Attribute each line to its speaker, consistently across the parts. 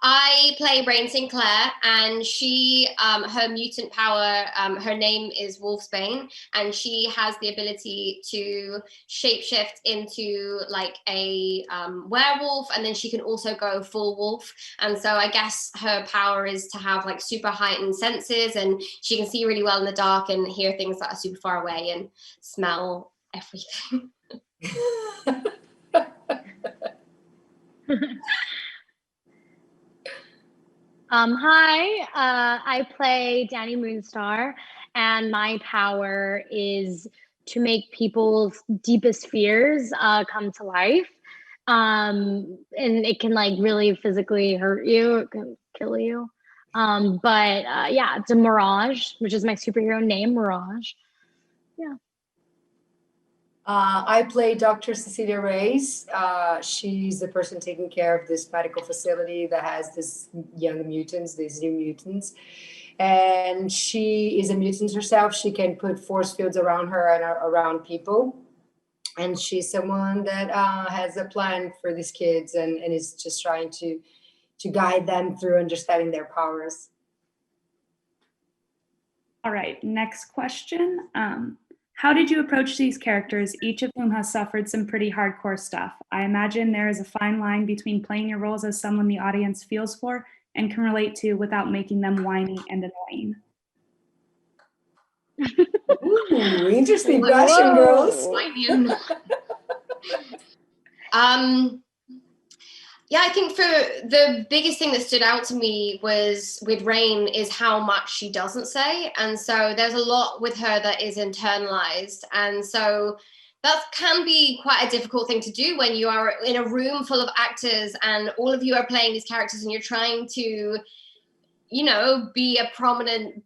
Speaker 1: I play Rain Sinclair, and she, her mutant power, her name is Wolfsbane, and she has the ability to shapeshift into like a werewolf, and then she can also go full wolf. And so I guess her power is to have like super heightened senses, and she can see really well in the dark and hear things that are super far away and smell everything.
Speaker 2: Hi, I play Danny Moonstar, and my power is to make people's deepest fears come to life. And it can like really physically hurt you, it can kill you. Yeah, it's a Mirage, which is my superhero name, Mirage. Yeah.
Speaker 3: I play Dr. Cecilia Reyes. She's the person taking care of this medical facility that has these young mutants, these new mutants. And she is a mutant herself. She can put force fields around her and around people. And she's someone that has a plan for these kids and is just trying to guide them through understanding their powers.
Speaker 4: All right, next question. How did you approach these characters, each of whom has suffered some pretty hardcore stuff? I imagine there is a fine line between playing your roles as someone the audience feels for and can relate to without making them whiny and annoying.
Speaker 3: Ooh, interesting question, girls.
Speaker 1: Yeah, I think for the biggest thing that stood out to me was with Rain is how much she doesn't say. And so there's a lot with her that is internalized. And so that can be quite a difficult thing to do when you are in a room full of actors and all of you are playing these characters and you're trying to, you know, be a prominent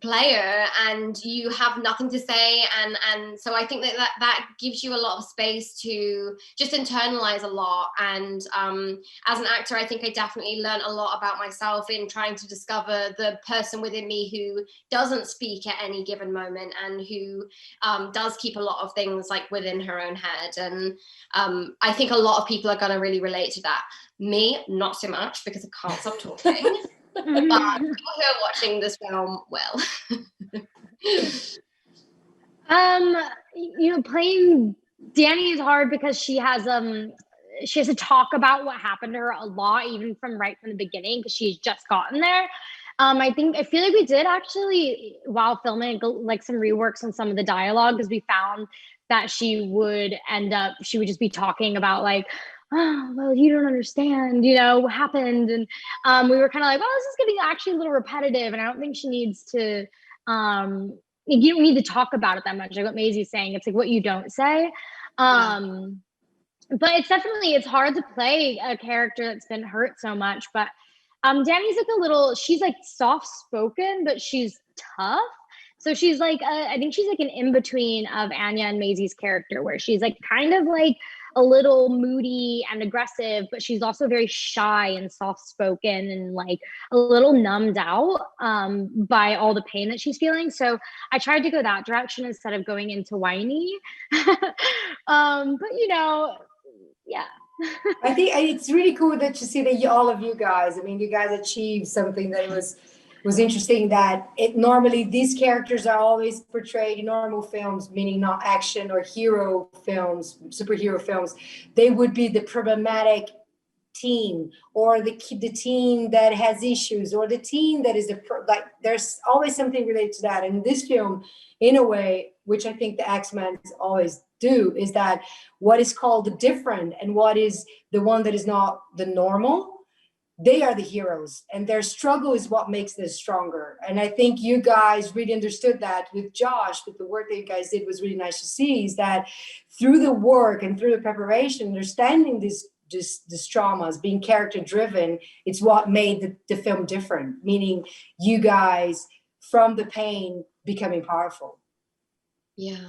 Speaker 1: player and you have nothing to say. And so I think that gives you a lot of space to just internalize a lot. And as an actor, I think I definitely learned a lot about myself in trying to discover the person within me who doesn't speak at any given moment and who does keep a lot of things like within her own head. And I think a lot of people are going to really relate to that. Me, not so much, because I can't stop talking. But people who are watching this film will.
Speaker 2: You know, playing Danny is hard because she has to talk about what happened to her a lot, even right from the beginning, because she's just gotten there. I feel like we did actually, while filming, like some reworks on some of the dialogue, because we found that she would just be talking about like, oh, well, you don't understand, you know, what happened. And we were kind of like, well, this is getting actually a little repetitive. And I don't think she needs to, you don't need to talk about it that much. Like what Maisie's saying, it's like what you don't say. But it's hard to play a character that's been hurt so much. But Danny's like she's like soft-spoken, but she's tough. So she's like, I think she's like an in-between of Anya and Maisie's character, where she's like kind of like a little moody and aggressive, but she's also very shy and soft-spoken and like a little numbed out by all the pain that she's feeling. So I tried to go that direction instead of going into whiny. But you know, yeah.
Speaker 3: I think it's really cool that you see that all of you guys, I mean, you guys achieved something that was interesting, that normally these characters are always portrayed in normal films, meaning not action or hero films, superhero films. They would be the problematic teen, or the teen that has issues, or the teen that is like there's always something related to that. And in this film, in a way, which I think the X-Men always do, is that what is called the different and what is the one that is not the normal, they are the heroes, and their struggle is what makes them stronger. And I think you guys really understood that with Josh, with the work that you guys did was really nice to see, is that through the work and through the preparation, understanding these traumas, being character driven, it's what made the film different, meaning you guys from the pain becoming powerful.
Speaker 1: Yeah.